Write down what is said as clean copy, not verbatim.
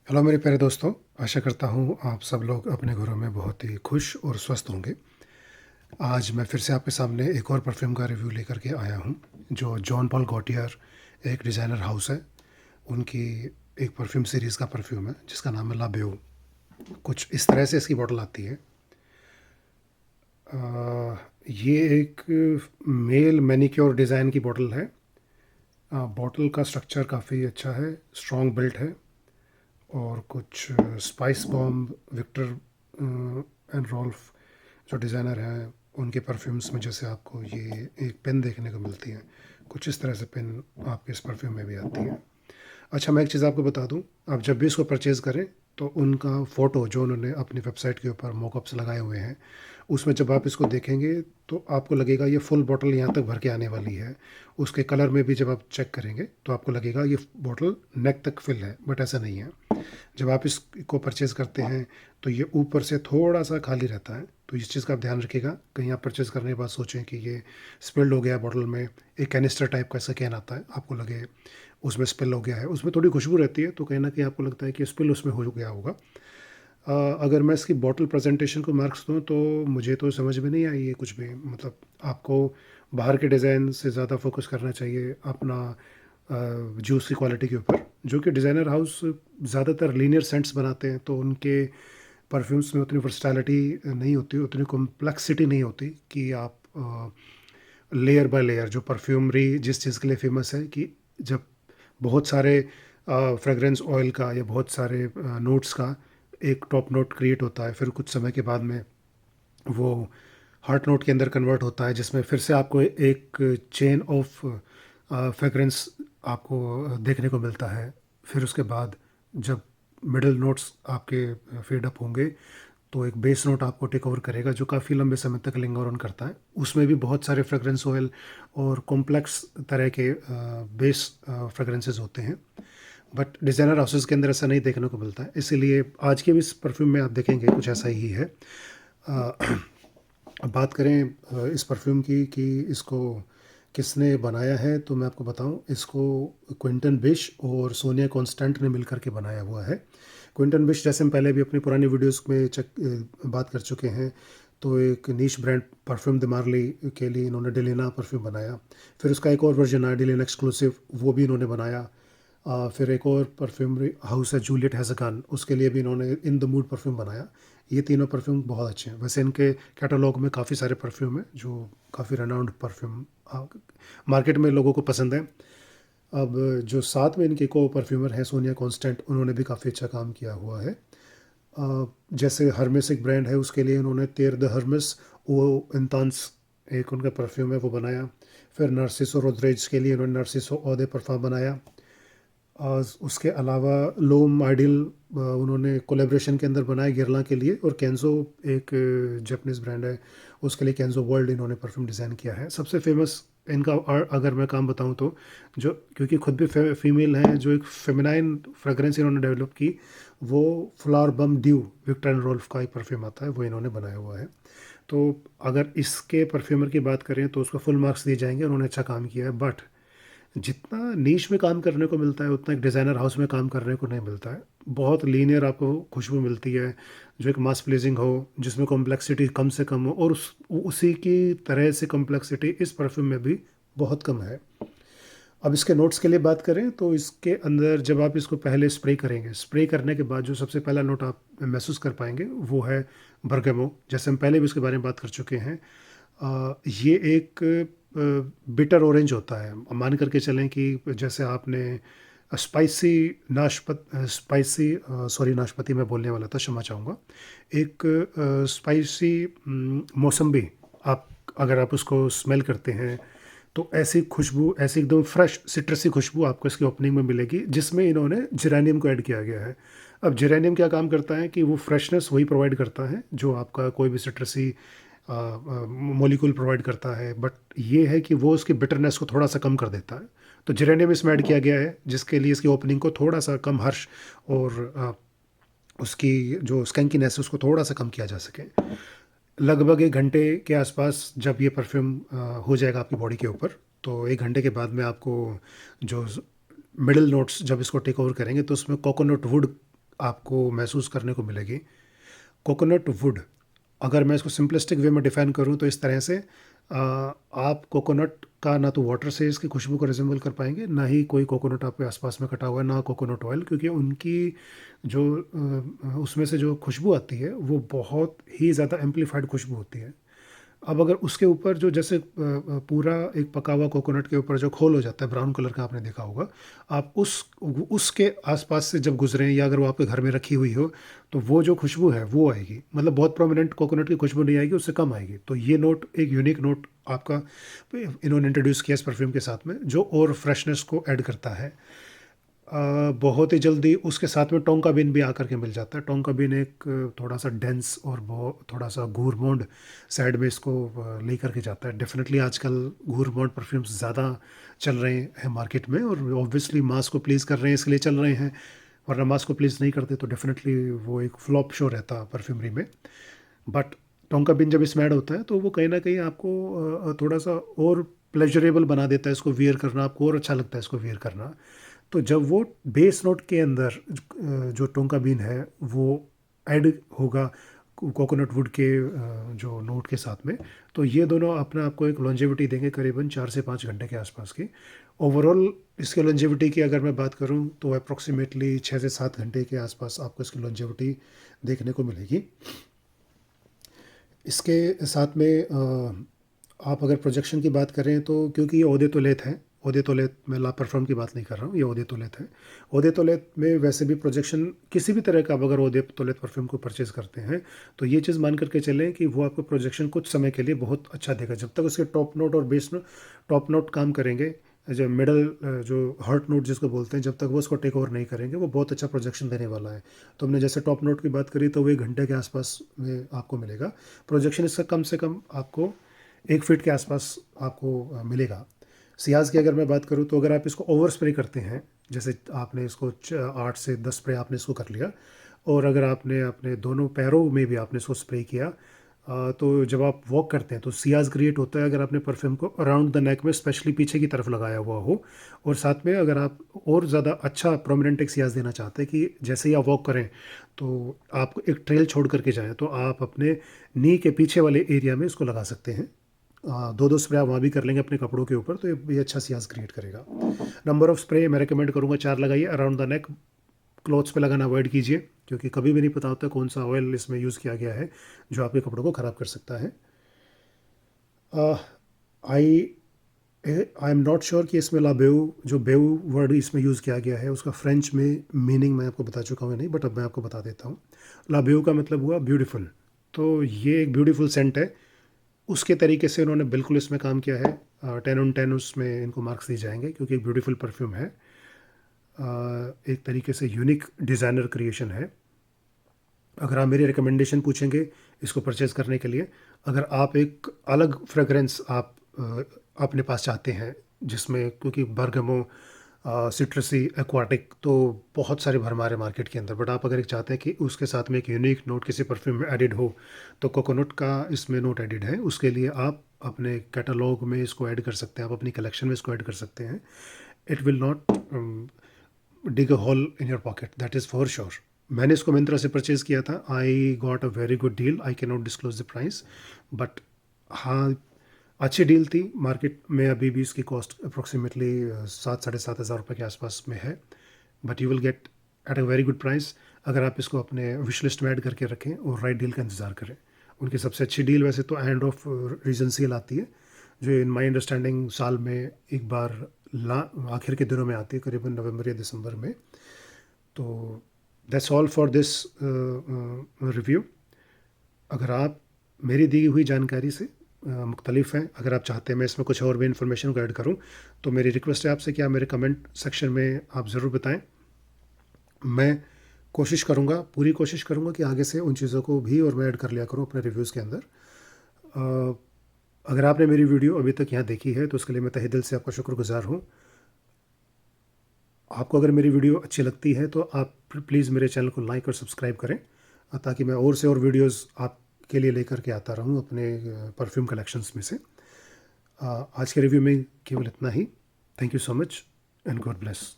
Hello मेरे प्यारे दोस्तों, आशा करता हूँ आप सब लोग अपने घरों में बहुत ही खुश और स्वस्थ होंगे। आज मैं फिर से आपके सामने एक और परफ्यूम का रिव्यू लेकर के आया हूँ, जो जॉन पॉल गॉटियर एक डिज़ाइनर हाउस है। उनकी एक परफ्यूम सीरीज़ का परफ्यूम है जिसका नाम है ला बेऊ। कुछ इस तरह से इसकी बॉटल आती है। ये एक मेल मैनिक्योर डिज़ाइन की बॉटल है। बॉटल का स्ट्रक्चर काफ़ी अच्छा है, स्ट्रॉन्ग बिल्ट है और कुछ spice bomb Viktor and Rolf जो डिज़ाइनर हैं उनके परफ्यूम्स में जैसे आपको ये एक पेन देखने को मिलती है, कुछ इस तरह से पेन आपके इस परफ्यूम में भी आती है। अच्छा, मैं एक चीज़ आपको बता दूं, आप जब भी इसको परचेज़ करें तो उनका फ़ोटो जो उन्होंने अपनी वेबसाइट के ऊपर मॉकअप्स लगाए हुए हैं, उसमें जब आप इसको देखेंगे तो आपको लगेगा ये फुल बॉटल यहाँ तक भर के आने वाली है। उसके कलर में भी जब आप चेक करेंगे तो आपको लगेगा ये बॉटल नेक तक फिल है, बट ऐसा नहीं है। जब आप इसको परचेज़ करते हैं तो ये ऊपर से थोड़ा सा खाली रहता है, तो इस चीज़ का आप ध्यान रखिएगा। कहीं आप परचेज़ करने के बाद सोचें कि ये स्पिल्ड हो गया बॉटल में। एक कैनिस्टर टाइप का ऐसा कैन आता है, आपको लगे उसमें स्पिल हो गया है, उसमें थोड़ी खुशबू रहती है तो कहीं ना कहीं आपको लगता है कि स्पिल उसमें हो गया होगा। अगर मैं इसकी बॉटल प्रेजेंटेशन को मार्क्स दूँ तो मुझे तो समझ में नहीं आई ये कुछ भी। मतलब आपको बाहर के डिज़ाइन से ज़्यादा फोकस करना चाहिए अपना जूस की क्वालिटी के ऊपर। जो कि डिज़ाइनर हाउस ज़्यादातर लीनियर सेंट्स बनाते हैं तो उनके परफ्यूम्स में उतनी वर्सटैलिटी नहीं होती, उतनी कॉम्प्लेक्सिटी नहीं होती कि आप लेयर बाय लेयर जो परफ्यूमरी जिस चीज़ के लिए फेमस है कि जब बहुत सारे फ्रेगरेंस ऑयल का या बहुत सारे नोट्स का एक टॉप नोट क्रिएट होता है, फिर कुछ समय के बाद में वो हार्ट नोट के अंदर कन्वर्ट होता है, जिसमें फिर से आपको एक चेन ऑफ फ्रेगरेंस आपको देखने को मिलता है। फिर उसके बाद जब मिडल नोट्स आपके फेड अप होंगे तो एक बेस नोट आपको टेक ओवर करेगा जो काफ़ी लंबे समय तक लिंगर ऑन करता है। उसमें भी बहुत सारे फ्रेगरेंस ऑयल और कॉम्प्लेक्स तरह के बेस फ्रेगरेंसेस होते हैं, बट डिज़ाइनर हाउसेस के अंदर ऐसा नहीं देखने को मिलता है। इसीलिए आज के भी इस परफ्यूम में आप देखेंगे कुछ ऐसा ही है। अ, अब बात करें इस परफ्यूम की कि इसको किसने बनाया है, तो मैं आपको बताऊं, इसको क्विंटन बिश और सोनिया कॉन्स्टेंट ने मिलकर के बनाया हुआ है। क्विंटन बिश जैसे हम पहले भी अपनी पुरानी वीडियोस में बात कर चुके हैं, तो एक नीश ब्रांड परफ्यूम द मार्ली के लिए इन्होंने डिलेना परफ्यूम बनाया। फिर उसका एक और वर्जन आया डिलेना एक्सक्लूसिव, वो भी इन्होंने बनाया। फिर एक और परफ्यूमरी हाउस है जूलियट हैज़गन, उसके लिए भी इन्होंने इन द मूड परफ्यूम बनाया। ये तीनों परफ्यूम बहुत अच्छे हैं। वैसे इनके कैटलॉग में काफ़ी सारे परफ्यूम हैं जो काफ़ी रेनाउंड परफ्यूम मार्केट में लोगों को पसंद है। अब जो साथ में इनके को परफ्यूमर हैं सोनिया कॉन्स्टेंट, उन्होंने भी काफ़ी अच्छा काम किया हुआ है। जैसे हर्मेस एक ब्रांड है, उसके लिए उन्होंने तेर द हर्मेस वो इंतांस एक उनका परफ्यूम है वो बनाया। फिर नर्सिसो रोद्रेज के लिए उन्होंने नर्सिसो ओदे परफ्यूम बनाया। उसके अलावा लोम आइडियल उन्होंने कोलेब्रेशन के अंदर बनाया गिरला के लिए, और केंजो एक जापानीज ब्रांड है, उसके लिए केंजो वर्ल्ड इन्होंने परफ्यूम डिज़ाइन किया है। सबसे फेमस इनका अगर मैं काम बताऊं तो, जो क्योंकि खुद भी फीमेल हैं, जो एक फेमिनाइन फ्रेगरेंस इन्होंने डेवलप की, वो flower bomb dew Viktor and Rolf का एक परफ्यूम आता है, वो इन्होंने बनाया हुआ है। तो अगर इसके परफ्यूमर की बात करें तो उसको फुल मार्क्स दिए जाएंगे, उन्होंने अच्छा काम किया है। बट जितना नीश में काम करने को मिलता है उतना एक डिज़ाइनर हाउस में काम करने को नहीं मिलता है। बहुत लीनियर आपको खुशबू मिलती है, जो एक मास प्लीजिंग हो, जिसमें कॉम्प्लेक्सिटी कम से कम हो, और उसी की तरह से कॉम्प्लेक्सिटी इस परफ्यूम में भी बहुत कम है। अब इसके नोट्स के लिए बात करें तो इसके अंदर जब आप इसको पहले स्प्रे करेंगे, स्प्रे करने के बाद जो सबसे पहला नोट आप महसूस कर पाएंगे वो है बरगमो। जैसे हम पहले भी इसके बारे में बात कर चुके हैं, ये एक बिटर ऑरेंज होता है। मान करके चलें कि जैसे आपने स्पाइसी स्पाइसी सॉरी नाशपाती मैं बोलने वाला था, क्षमा चाहूँगा। एक स्पाइसी मौसम्बी, आप अगर आप उसको स्मेल करते हैं तो ऐसी खुशबू, ऐसी एकदम फ्रेश सिट्रसी खुशबू आपको इसकी ओपनिंग में मिलेगी, जिसमें इन्होंने जेरेनियम को ऐड किया गया है। अब जेरेनियम क्या काम करता है कि वो फ्रेशनेस वही प्रोवाइड करता है जो आपका कोई भी सिट्रसी मोलिक्यूल प्रोवाइड करता है, बट ये है कि वो उसकी बिटरनेस को थोड़ा सा कम कर देता है। तो जेरेनियम इसमें ऐड किया गया है, जिसके लिए इसकी ओपनिंग को थोड़ा सा कम हर्ष और उसकी जो स्कैंकीनेस है उसको थोड़ा सा कम किया जा सके। लगभग 1 घंटे के आसपास जब ये परफ्यूम हो जाएगा आपकी बॉडी के ऊपर, तो 1 घंटे के बाद में आपको जो मिडिल नोट्स जब इसको टेक ओवर करेंगे तो उसमें कोकोनट वुड आपको महसूस करने को मिलेगी। कोकोनट वुड, अगर मैं इसको सिंपलिस्टिक वे में डिफ़ाइन करूँ तो इस तरह से आप कोकोनट का ना तो वाटर से इसकी खुशबू को रिजेंबल कर पाएंगे, ना ही कोई कोकोनट आपके आसपास में कटा हुआ है, ना कोकोनट ऑयल, क्योंकि उनकी जो उसमें से जो खुशबू आती है वो बहुत ही ज़्यादा एम्पलीफाइड खुशबू होती है। अब अगर उसके ऊपर जो जैसे पूरा एक पका हुआ कोकोनट के ऊपर जो खोल हो जाता है ब्राउन कलर का, आपने देखा होगा, आप उसके आसपास से जब गुजरें या अगर वो आपके घर में रखी हुई हो तो वो जो खुशबू है वो आएगी, मतलब बहुत प्रोमिनेंट कोकोनट की खुशबू नहीं आएगी, उससे कम आएगी। तो ये नोट एक यूनिक नोट आपका इन्होंने इंट्रोड्यूस किया इस परफ्यूम के साथ में, जो और फ्रेशनेस को ऐड करता है। बहुत ही जल्दी उसके साथ में टोंका बीन भी आकर के मिल जाता है। टोंका बीन एक थोड़ा सा डेंस और बहुत थोड़ा सा गूरमोंड साइड में इसको ले करके जाता है। डेफिनेटली आजकल गूरमोंड परफ्यूम्स ज़्यादा चल रहे हैं मार्केट में, और ऑब्वियसली मास को प्लीज़ कर रहे हैं इसलिए चल रहे हैं, वरना मास को प्लीज़ नहीं करते तो डेफिनेटली वो एक फ्लॉप शो रहता परफ्यूमरी में। बट टोंका बीन जब इसमें ऐड होता है तो वो कहीं ना कहीं आपको थोड़ा सा और प्लेजरेबल बना देता है इसको वियर करना, आपको और अच्छा लगता है इसको वियर करना। तो जब वो बेस नोट के अंदर जो टोंका बीन है वो ऐड होगा कोकोनट वुड के जो नोट के साथ में, तो ये दोनों अपने आप को एक लॉन्जेविटी देंगे करीबन 4 से 5 घंटे के आसपास की। ओवरऑल इसके लॉन्जेविटी की अगर मैं बात करूं तो अप्रोक्सीमेटली 6 से 7 घंटे के आसपास आपको इसकी लॉन्जेविटी देखने को मिलेगी। इसके साथ में आप अगर प्रोजेक्शन की बात करें तो क्योंकि ये ओदे तोलेत है, ओदे तोलेत मैं ला परफॉर्म की बात नहीं कर रहा हूँ, ये ओदे तोलेत है। ओदे तोलेत में वैसे भी प्रोजेक्शन किसी भी तरह का आप अगर ओदे तोलेत परफ्यूम को परचेज करते हैं तो ये चीज़ मान करके चलें कि वो आपको प्रोजेक्शन कुछ समय के लिए बहुत अच्छा देगा, जब तक उसके टॉप नोट और बेस नोट, टॉप नोट काम करेंगे, जो मिडल जो हर्ट नोट जिसको बोलते हैं, जब तक वो उसको टेक ओवर नहीं करेंगे वो बहुत अच्छा प्रोजेक्शन देने वाला है। तो हमने जैसे टॉप नोट की बात करी तो वो 1 घंटे के आसपास में आपको मिलेगा प्रोजेक्शन, इसका कम से कम आपको 1 फीट के आसपास आपको मिलेगा। सियाज की अगर मैं बात करूँ तो अगर आप इसको ओवर स्प्रे करते हैं, जैसे आपने इसको 8 से 10 स्प्रे आपने इसको कर लिया, और अगर आपने अपने दोनों पैरों में भी आपने इसको स्प्रे किया, तो जब आप वॉक करते हैं तो सियाज क्रिएट होता है अगर आपने परफ्यूम को अराउंड द नेक में स्पेशली पीछे की तरफ लगाया हुआ हो। और साथ में अगर आप और ज़्यादा अच्छा प्रोमिनेंट एक सियाज देना चाहते हैं कि जैसे ही आप वॉक करें तो आप एक ट्रेल छोड़ करके जाएं, तो आप अपने नी के पीछे वाले एरिया में इसको लगा सकते हैं। 2-2 स्प्रे आप वहाँ भी कर लेंगे अपने कपड़ों के ऊपर तो ये अच्छा सियाज क्रिएट करेगा। नंबर ऑफ़ स्प्रे मैं रिकमेंड करूँगा 4 लगाइए अराउंड द नेक, क्लॉथ्स पे लगाना अवॉइड कीजिए, क्योंकि कभी भी नहीं पता होता कौन सा ऑयल इसमें यूज़ किया गया है जो आपके कपड़ों को ख़राब कर सकता है। आई आई एम नॉट श्योर कि इसमें लाबेऊ जो बेऊ वर्ड इसमें यूज़ किया गया है उसका फ्रेंच में मीनिंग मैं आपको बता चुका हूँ नहीं, बट अब मैं आपको बता देता हूँ। लाबेऊ का मतलब हुआ ब्यूटीफुल, तो ये एक ब्यूटीफुल सेंट है, उसके तरीके से उन्होंने बिल्कुल इसमें काम किया है। 10/10 उसमें इनको मार्क्स दिए जाएंगे क्योंकि एक ब्यूटीफुल परफ्यूम है, एक तरीके से यूनिक डिज़ाइनर क्रिएशन है। अगर आप मेरी रिकमेंडेशन पूछेंगे इसको परचेज़ करने के लिए, अगर आप एक अलग फ्रेगरेंस आप अपने पास चाहते हैं जिसमें, क्योंकि बरगमो सिट्रसी एक्वाटिक तो बहुत सारे भरमार है मार्केट के अंदर, बट आप अगर एक चाहते हैं कि उसके साथ में एक यूनिक नोट किसी परफ्यूम में एडिड हो तो कोकोनट का इसमें नोट एडिड है, उसके लिए आप अपने कैटलॉग में इसको ऐड कर सकते हैं, आप अपनी कलेक्शन में इसको ऐड कर सकते हैं। It will not dig a hole in your pocket, that is for sure. मैंने इसको मिंत्रा से परचेज़ किया था, I got a very good deal, I can not disclose the price, but हाँ अच्छी डील थी। मार्केट में अभी भी इसकी कॉस्ट अप्रोक्सीमेटली 7-7,500 रुपये के आसपास में है, but you will get at a very good price अगर आप इसको अपने विश लिस्ट में ऐड करके रखें और राइट डील का इंतज़ार करें। उनकी सबसे अच्छी डील वैसे तो एंड ऑफ रीजन सेल आती है, जो इन माई अंडरस्टैंडिंग साल में एक बार आखिर के दिनों में आती है, करीबन नवंबर या दिसंबर में। तो that's all for this review. अगर आप मेरी दी हुई जानकारी से मुख्तलिफ हैं, अगर आप चाहते हैं मैं इसमें कुछ और भी इन्फॉर्मेशन को ऐड करूं, तो मेरी रिक्वेस्ट है आपसे कि आप मेरे कमेंट सेक्शन में आप ज़रूर बताएं। मैं कोशिश करूंगा, पूरी कोशिश करूंगा कि आगे से उन चीज़ों को भी और मैं ऐड कर लिया करूं अपने रिव्यूज़ के अंदर। अगर आपने मेरी वीडियो अभी तक यहाँ देखी है तो उसके लिए मैं तहे दिल से आपका शुक्रगुजार हूँ। आपको अगर मेरी वीडियो अच्छी लगती है तो आप प्लीज़ मेरे चैनल को लाइक और सब्सक्राइब करें, ताकि मैं और से और वीडियोस आपके लिए लेकर के आता रहूं अपने परफ्यूम कलेक्शंस में से। आज के रिव्यू में केवल इतना ही। Thank you so much and God bless.